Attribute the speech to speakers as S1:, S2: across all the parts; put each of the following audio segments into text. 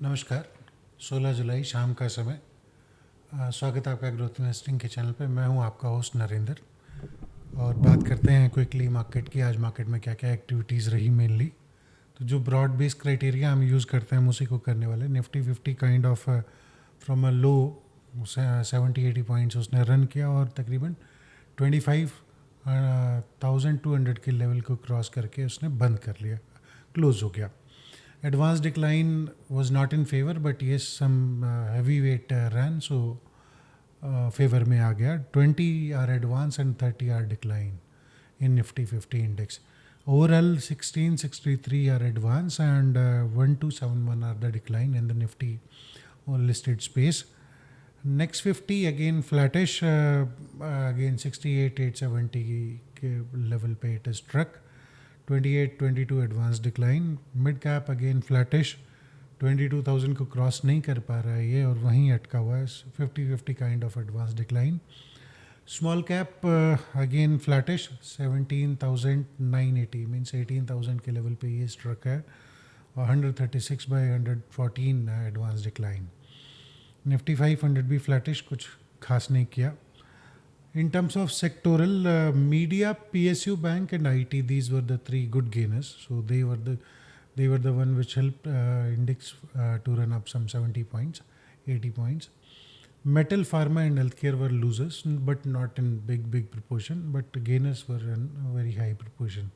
S1: नमस्कार। 16 जुलाई शाम का समय। स्वागत है आपका ग्रोथ इन्वेस्टिंग के चैनल पे। मैं हूं आपका होस्ट नरेंद्र और बात करते हैं क्विकली मार्केट की। आज मार्केट में क्या क्या एक्टिविटीज़ रही मेनली, तो जो ब्रॉड बेस्ड क्राइटेरिया हम यूज़ करते हैं उसी को करने वाले। Nifty 50 kind of from a low 70-80 points उसने रन किया और तकरीबन 25,200 के लेवल को क्रॉस करके उसने बंद कर लिया, क्लोज हो गया। Advanced decline was not in favor, but yes, some heavyweight ran, so favor में आ गया. 20 are advance and 30 are decline in Nifty 50 index. Overall 1663 are advance and 1271 are the decline in the Nifty listed space. Next 50 again flattish, again 68,870 के level पे it is struck. 28-22 advance decline. Mid cap again flattish, 22,000 को cross नहीं कर पा रहा है ये और वहीं अटका हुआ है. 50-50 kind of advance decline. Small cap again flattish, 17,980 means 18,000 के लेवल पे ये स्ट्रक है और 136/114 एडवांस डिक्लाइन. निफ्टी 500 भी फ्लैटिश, कुछ खास नहीं किया. In terms of sectoral, media, PSU Bank and IT, these were the three good gainers. So they were the one which helped index to run up some 70 points, 80 points. Metal, pharma and healthcare were losers, but not in big proportion. But gainers were in very high proportion.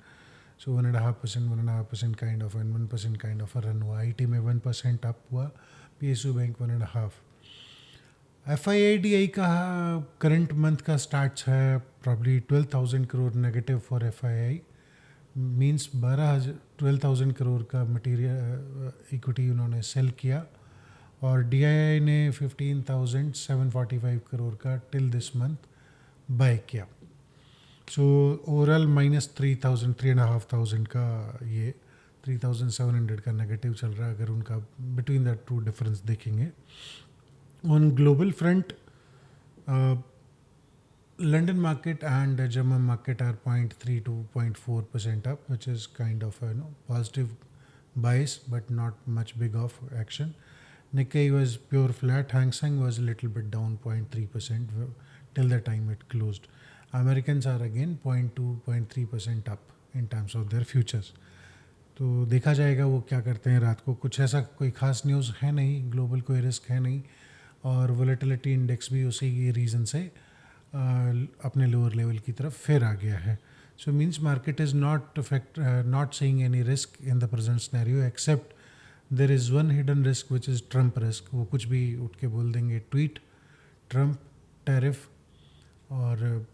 S1: So 1.5% kind of and 1% kind of a run हुआ. IT में 1% up हुआ, PSU Bank 1.5%. FIIDI का current month का start है probably 12,000 crore negative for FII, means 12,000 crore का material equity उन्होंने cell किया और DII ने 15,745 करोड़ का टिल दिस मंथ बाय किया. सो ओवरऑल -3,500 का ये 3,700 का नेगेटिव चल रहा है अगर उनका बिटवीन द टू डिफरेंस देखेंगे. On global front, London market and German market are 0.3 to 0.4% up, which is kind of a positive bias, but not much big of action. Nikkei was pure flat. Hang Seng was a little bit down 0.3% till the time it closed. Americans are again 0.2-0.3% up in terms of their futures. तो देखा जाएगा वो क्या करते हैं रात को. कुछ ऐसा कोई खास न्यूज़ है नहीं, ग्लोबल कोई रिस्क है नहीं और वोलेटिलिटी इंडेक्स भी उसी रीज़न से अपने लोअर लेवल की तरफ फिर आ गया है. So means market is not seeing any risk in the present scenario except there is one hidden risk which is Trump risk. वो कुछ भी उठ के बोल देंगे, ट्वीट, ट्रम्प, टैरिफ और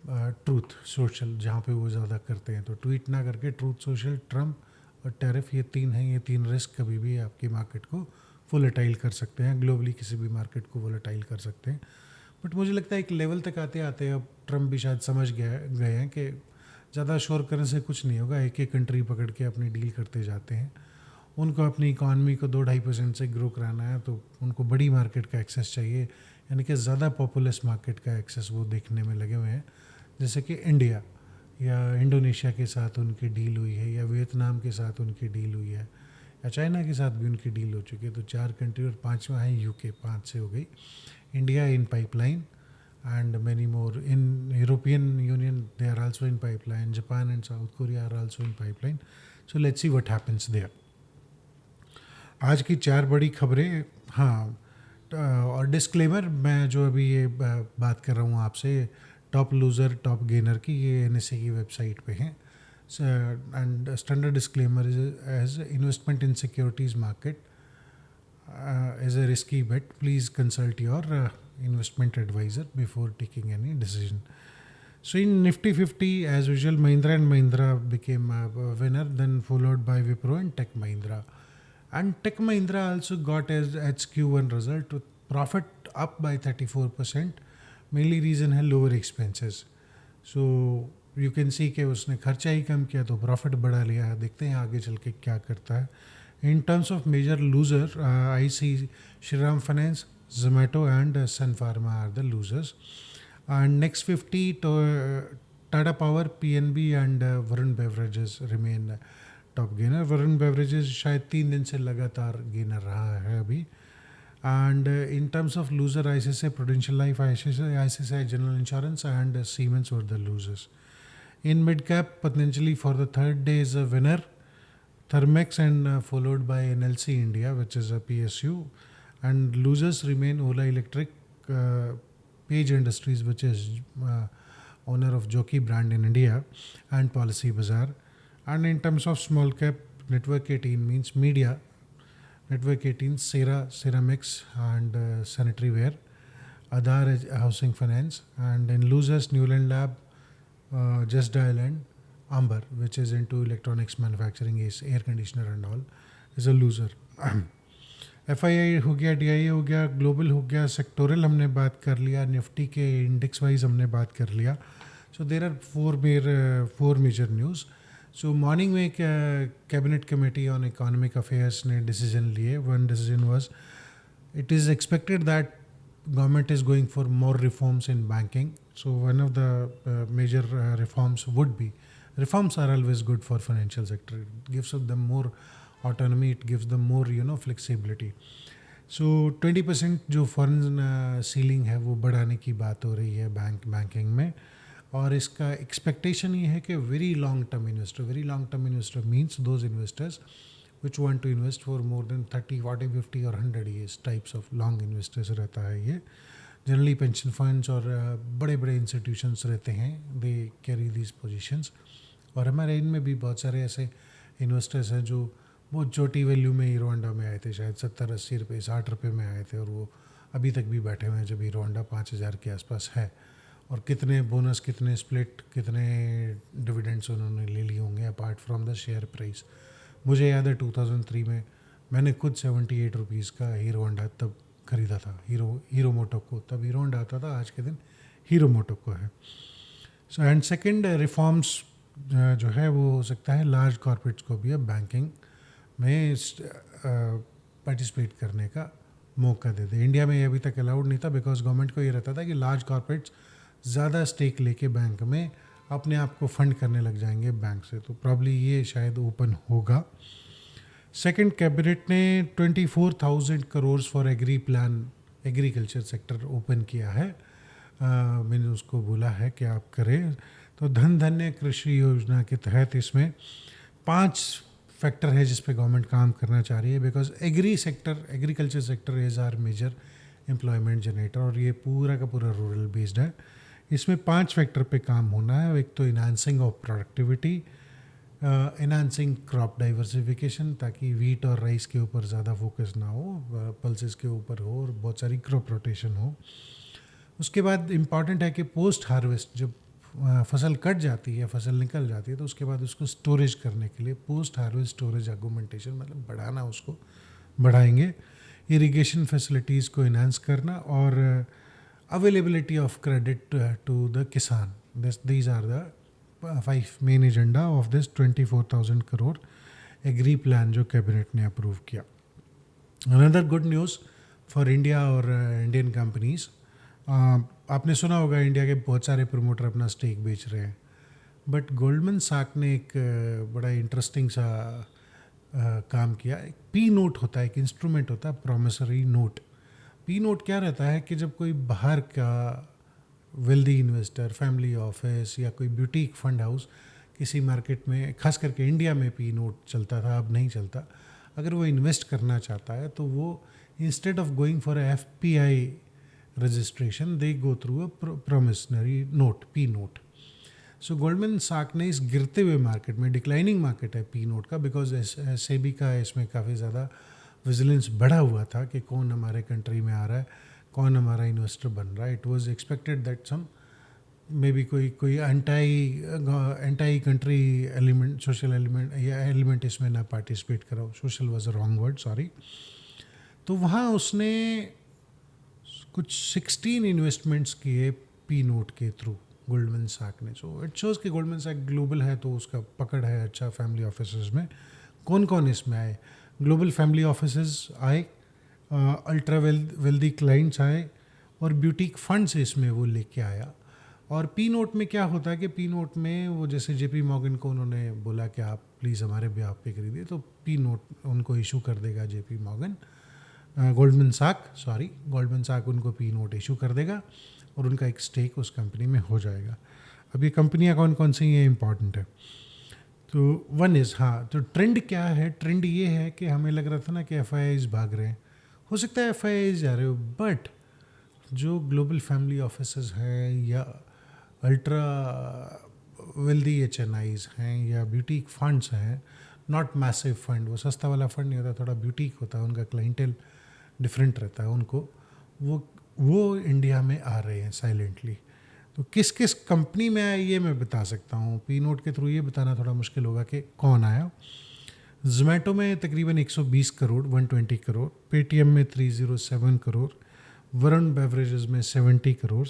S1: ट्रूथ सोशल, जहाँ पे वो ज़्यादा करते हैं. तो ट्वीट ना करके ट्रूथ सोशल, ट्रम्प और टैरिफ, ये तीन हैं. ये तीन रिस्क कभी भी आपकी मार्केट को वोलेटाइल कर सकते हैं, ग्लोबली किसी भी मार्केट को वोलेटाइल कर सकते हैं. बट मुझे लगता है एक लेवल तक आते आते अब ट्रम्प भी शायद समझ गए हैं कि ज़्यादा शोर करने से कुछ नहीं होगा. एक कंट्री पकड़ के अपनी डील करते जाते हैं. उनको अपनी इकॉनमी को 2-2.5% से ग्रो कराना है तो उनको बड़ी मार्केट का एक्सेस चाहिए, यानी कि ज़्यादा पॉपुलस मार्केट का एक्सेस वो देखने में लगे हुए हैं. जैसे कि इंडिया या इंडोनेशिया के साथ उनकी डील हुई है, या वियतनाम के साथ उनकी डील हुई है, या चाइना के साथ भी उनकी डील हो चुकी है. तो 4 कंट्री और 5वां है UK, 5 से हो गई. India in pipeline and many more. In European Union they are also in pipeline. Japan and South Korea are also in pipeline. So let's see what happens there. आज की 4 बड़ी खबरें. हाँ, और डिस्क्लेमर, मैं जो अभी ये बात कर रहा हूँ आपसे टॉप लूज़र टॉप गेनर की, ये NSE की वेबसाइट पे हैं. And standard disclaimer is as investment in securities market is a risky bet. Please consult your investment advisor before taking any decision. So in Nifty 50, as usual, Mahindra and Mahindra became a winner, then followed by Wipro and Tech Mahindra. And Tech Mahindra also got its Q1 result with profit up by 34%. Mainly reason है lower expenses. So you can see कि उसने खर्चा ही कम किया तो profit बढ़ा लिया है. देखते हैं आगे चल के क्या करता है. In terms of major loser, I see Shriram Finance, Zomato and Sun Pharma are the losers. And next 50 तो Tata Power, PNB and Varun Beverages remain top gainer. Varun Beverages शायद 3 दिन से लगातार गेनर रहा है अभी. And in terms of loser, ICICI Prudential Life, ICICI General Insurance and Siemens were the losers. In mid cap, Patanjali for the third day is a winner. Thermex and followed by NLC India, which is a PSU. And losers remain Ola Electric, Page Industries, which is owner of Jockey brand in India, and Policy Bazaar. And in terms of small cap, Network 18 means media. Network 18, Sera, Ceramics and Sanitary Ware. Adar Housing Finance. And in losers, Newland Lab, Just Dial and Amber, which is into electronics manufacturing, is air conditioner and all, is a loser. FII हो गया, DIA हो गया, global हो गया, sectoral हमने बात कर लिया, निफ्टी के इंडेक्स वाइज हमने बात कर लिया. So there are four major news. So morning में cabinet committee on economic affairs ने डिसीजन लिए. One decision was it is expected that government is going for more reforms in banking. So one of the major reforms would be, reforms are always good for financial sector. It gives them more autonomy, it gives them more flexibility. So 20% जो foreign ceiling है वो बढ़ाने की बात हो रही है banking में. और इसका एक्सपेक्टेशन ये है कि very long term investor means those investors which want to invest for more than 30, 40, 50 or 100 years types of long investors रहता है ये. जनरली पेंशन फंड्स और बड़े बड़े इंस्टीट्यूशंस रहते हैं, दे कैरी दीज पोजीशंस. और हमारे इनमें भी बहुत सारे ऐसे इन्वेस्टर्स हैं जो बहुत छोटी वैल्यू में हीरो होंडा में आए थे, शायद 70-80 रुपये 60 रुपये में आए थे, और वो अभी तक भी बैठे हुए हैं जब हीरो होंडा 5,000 के आसपास है. और कितने बोनस, कितने स्प्लिट, कितने डिविडेंड्स उन्होंने ले लिए होंगे apart from the share price. मुझे याद है 2003 में मैंने खुद 78 रुपीज़ का हीरो होंडा तब ख़रीदा था, हीरो मोटोको. तब हीरो होंडा आता था, आज के दिन हीरो मोटोको है. सो एंड सेकंड, रिफॉर्म्स जो है वो हो सकता है लार्ज कॉर्पोरेट्स को भी अब बैंकिंग में पार्टिसिपेट करने का मौका दे दे. इंडिया में ये अभी तक अलाउड नहीं था बिकॉज गवर्नमेंट को ये रहता था कि लार्ज कॉर्पोरेट्स ज़्यादा स्टेक लेके बैंक में अपने आप को फंड करने लग जाएंगे बैंक से. तो प्रॉब्ली ये शायद ओपन होगा. सेकंड, कैबिनेट ने 24,000 crore for agri plan, agriculture sector open किया है. मैंने उसको बोला है कि आप करें. तो धन धान्य कृषि योजना के तहत इसमें 5 फैक्टर है जिस पे गवर्नमेंट काम करना चाह रही है. Because agriculture sector is our major employment generator, और ये पूरा का पूरा रूरल बेस्ड है. इसमें 5 फैक्टर पे काम होना है. एक तो enhancing of productivity, enhancing crop diversification, ताकि वीट और राइस के ऊपर ज़्यादा फोकस ना हो, पल्सेस के ऊपर हो, और बहुत सारी क्रॉप रोटेशन हो. उसके बाद इम्पॉर्टेंट है कि पोस्ट हार्वेस्ट, जब फसल कट जाती है, फसल निकल जाती है, तो उसके बाद उसको स्टोरेज करने के लिए पोस्ट हार्वेस्ट स्टोरेज आर्गुमेंटेशन, मतलब बढ़ाना, उसको बढ़ाएंगे. इरिगेशन फैसिलिटीज़ को इन्हांस करना, और availability of credit to the kisan. These are the 5 main agenda of this 24,000 crore agri plan जो कैबिनेट ने अप्रूव किया. Another good news for India और Indian companies, आपने सुना होगा इंडिया के बहुत सारे प्रमोटर अपना स्टेक बेच रहे हैं. बट गोल्डमैन सैक ने एक बड़ा इंटरेस्टिंग सा काम किया. एक पी नोट होता है, एक इंस्ट्रूमेंट होता है, प्रोमिसरी नोट. पी नोट क्या रहता है कि जब कोई बाहर का वेल्दी इन्वेस्टर, फैमिली ऑफिस या कोई ब्यूटीक फंड हाउस किसी मार्केट में, खास करके इंडिया में पी नोट चलता था, अब नहीं चलता, अगर वो इन्वेस्ट करना चाहता है तो वो instead of going for FPI registration, they go through a promissory note, P note. So Goldman Sachs ने इस गिरते हुए मार्केट में, डिक्लाइनिंग मार्केट है पी नोट का, बिकॉज SEBI का इसमें काफ़ी ज़्यादा विजिलेंस बढ़ा हुआ था कि कौन हमारे कंट्री में आ रहा है, कौन हमारा इन्वेस्टर बन रहा है. It was expected that some may be कोई anti country element, social element या एलिमेंट इसमें ना पार्टिसिपेट करा. Social was a wrong word, sorry. तो वहाँ उसने कुछ 16 इन्वेस्टमेंट्स किए पी नोट के थ्रू, गोल्डमैन सैक ने. सो इट शोज़ कि गोल्डमैन सैक ग्लोबल है तो उसका पकड़ है अच्छा फैमिली ऑफिसेज में. कौन कौन इसमें आए? ग्लोबल फैमिली ऑफिसेज आए, अल्ट्रा वेल्दी क्लाइंट्स आए, और ब्यूटीक फंड्स इसमें वो लेके आया. और पी नोट में क्या होता है कि पी नोट में वो जैसे JP मॉर्गन को उन्होंने बोला कि आप प्लीज़ हमारे ब्याह पे खरीदिए, तो पी नोट उनको इशू कर देगा JP मॉर्गन, गोल्डमैन सैक उनको पी नोट इशू कर देगा और उनका एक स्टेक उस कंपनी में हो जाएगा। अब ये कंपनियाँ कौन कौन सी हैं इम्पॉर्टेंट है। तो वन इज़, हाँ, तो ट्रेंड क्या है, ट्रेंड ये है कि हमें लग रहा था ना कि FIIs भाग रहे हैं, हो सकता है FIIs जा रहे हो, बट जो ग्लोबल फैमिली ऑफिसेज हैं या अल्ट्रा वेल्दी HNIs हैं या ब्यूटीक फंड्स हैं, नॉट मैसिव फंड, वो सस्ता वाला फंड नहीं होता, थोड़ा ब्यूटीक होता है, उनका क्लाइंटेल डिफरेंट रहता है, उनको वो इंडिया में आ रहे हैं साइलेंटली। तो किस किस कंपनी में आया ये मैं बता सकता हूँ, पी नोट के थ्रू ये बताना थोड़ा मुश्किल होगा कि कौन आया। जोमेटो में तकरीबन 120 करोड़ 120 करोड़, पेटीएम में 307 करोड़, वरुण बेवरेजेस में 70 करोड़,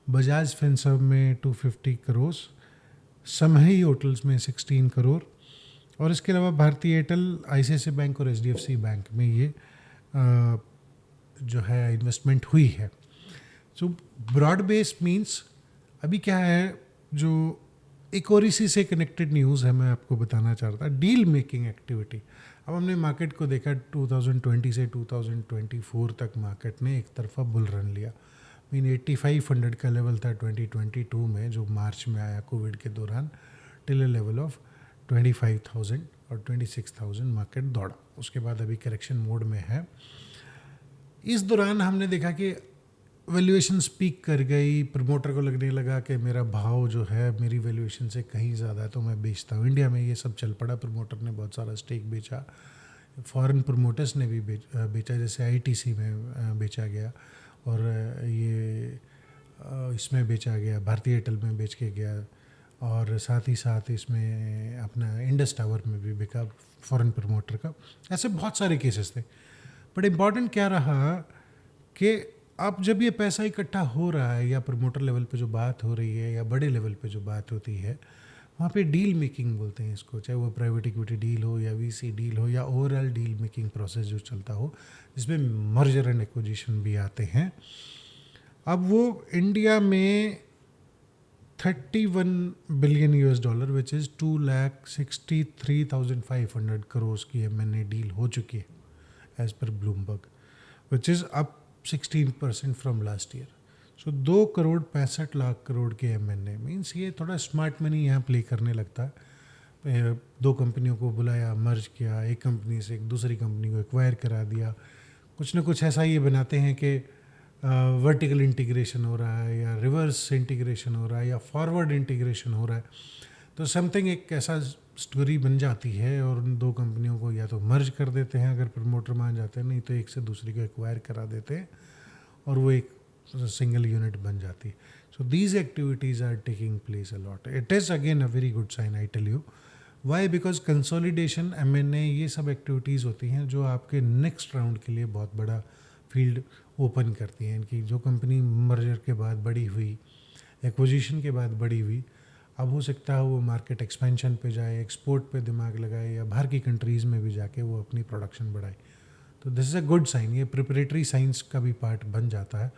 S1: बजाज फिनसर्व में 250 करोड़, समही होटल्स में 16 करोड़, और इसके अलावा भारतीय एयरटेल, ICICI बैंक और HDFC बैंक में ये जो है इन्वेस्टमेंट हुई है। सो ब्रॉड बेस मीन्स अभी क्या है, जो एक और इसी से कनेक्टेड न्यूज़ है मैं आपको बताना चाहता, डील मेकिंग एक्टिविटी। अब हमने मार्केट को देखा 2020 से 2024 तक मार्केट ने एक तरफा बुल रन लिया। 8500 का लेवल था 2022 में, जो मार्च में आया कोविड के दौरान, टिल ए लेवल ऑफ 25,000 और 26,000 मार्केट दौड़ा। उसके बाद अभी करेक्शन मोड में है। इस दौरान हमने देखा कि वैल्यूएशन स्पीक कर गई, प्रमोटर को लगने लगा कि मेरा भाव जो है मेरी वैल्यूएशन से कहीं ज़्यादा है तो मैं बेचता हूँ। इंडिया में ये सब चल पड़ा, प्रमोटर ने बहुत सारा स्टेक बेचा, फॉरेन प्रमोटर्स ने भी बेचा, जैसे ITC में बेचा गया और ये इसमें बेचा गया, भारतीय एयरटेल में बेच के गया, और साथ ही साथ इसमें अपना इंडस टावर में भी बिका फॉरेन प्रमोटर का। ऐसे बहुत सारे केसेस थे। बट इम्पॉर्टेंट क्या रहा कि अब जब ये पैसा इकट्ठा हो रहा है या प्रमोटर लेवल पे जो बात हो रही है या बड़े लेवल पे जो बात होती है, वहाँ पे डील मेकिंग बोलते हैं इसको, चाहे वो प्राइवेट इक्विटी डील हो या VC डील हो या ओवरऑल डील मेकिंग प्रोसेस जो चलता हो, जिसमें मर्जर एंड एक्विजिशन भी आते हैं। अब वो इंडिया में 31 बिलियन $, विच इज़ 2,63,500 करोड़ की M&A डील हो चुकी है as per Bloomberg, which is up 16% from last year. So 2,65 crore के M&A मीन्स ये थोड़ा स्मार्ट मनी यहाँ प्ले करने लगता है। 2 कंपनियों को बुलाया, मर्ज किया, एक कंपनी से एक दूसरी कंपनी को एक्वायर करा दिया, कुछ ना कुछ ऐसा ये बनाते हैं कि वर्टिकल इंटीग्रेशन हो रहा है या रिवर्स इंटीग्रेशन हो रहा है या फॉरवर्ड इंटीग्रेशन हो रहा है, तो समथिंग एक ऐसा स्टोरी बन जाती है और उन 2 कंपनियों को या तो मर्ज कर देते हैं अगर प्रमोटर मान जाते हैं, नहीं तो एक से दूसरी को एक्वायर करा देते हैं और वो एक सिंगल यूनिट बन जाती है। So these activities are taking place a lot. It is again a very good sign, I tell you why, because consolidation, M&A, ये सब एक्टिविटीज़ होती हैं जो आपके नेक्स्ट राउंड के लिए बहुत बड़ा फील्ड ओपन करती हैं। इनकी जो कंपनी मर्जर के बाद बड़ी हुई, एक्विजिशन के बाद बड़ी हुई, अब हो सकता है वो मार्केट एक्सपेंशन पे जाए, एक्सपोर्ट पे दिमाग लगाए या बाहर की कंट्रीज़ में भी जाके वो अपनी प्रोडक्शन बढ़ाए। तो this is a good sign, ये प्रिपरेटरी साइंस का भी पार्ट बन जाता है।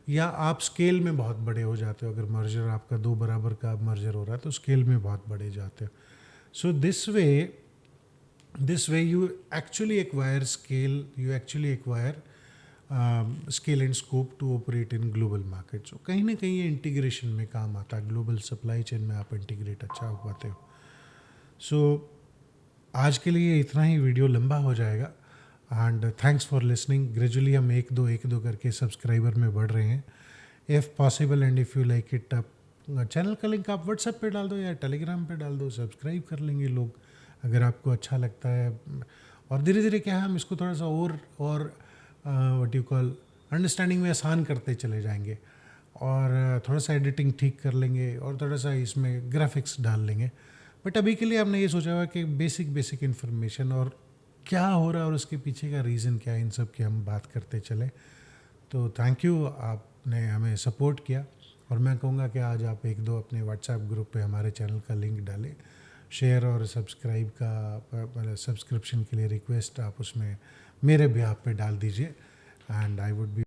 S1: या आप स्केल में बहुत बड़े हो जाते हो, अगर मर्जर आपका 2 बराबर का मर्जर हो रहा है तो स्केल में बहुत बड़े जाते हो। So this way you actually acquire scale, you actually acquire scale and scope to operate in global market. So कहीं ना कहीं ये इंटीग्रेशन में काम आता है, ग्लोबल सप्लाई चेन में आप इंटीग्रेट अच्छा हो पाते हो। सो आज के लिए इतना ही, वीडियो लंबा हो जाएगा and thanks for listening. Gradually हम एक दो करके सब्सक्राइबर में बढ़ रहे हैं। If possible and if you like it, आप चैनल का लिंक आप व्हाट्सएप पे डाल दो या टेलीग्राम पे डाल दो, सब्सक्राइब कर लेंगे लोग अगर आपको अच्छा लगता है। और धीरे धीरे क्या है, हम इसको थोड़ा सा और व्हाट यू कॉल अंडरस्टैंडिंग में आसान करते चले जाएंगे और थोड़ा सा एडिटिंग ठीक कर लेंगे और थोड़ा सा इसमें ग्राफिक्स डाल लेंगे। बट अभी के लिए हमने ये सोचा हुआ कि बेसिक इन्फॉर्मेशन और क्या हो रहा है और उसके पीछे का रीज़न क्या है, इन सब की हम बात करते चले। तो थैंक यू, आपने हमें सपोर्ट किया। और मैं कहूँगा कि आज आप 1-2 अपने व्हाट्सएप ग्रुप पे हमारे चैनल का लिंक डालें, शेयर और सब्सक्राइब का मतलब सब्सक्रिप्शन के लिए रिक्वेस्ट आप उसमें मेरे भी आप पे डाल दीजिए एंड आई वुड बी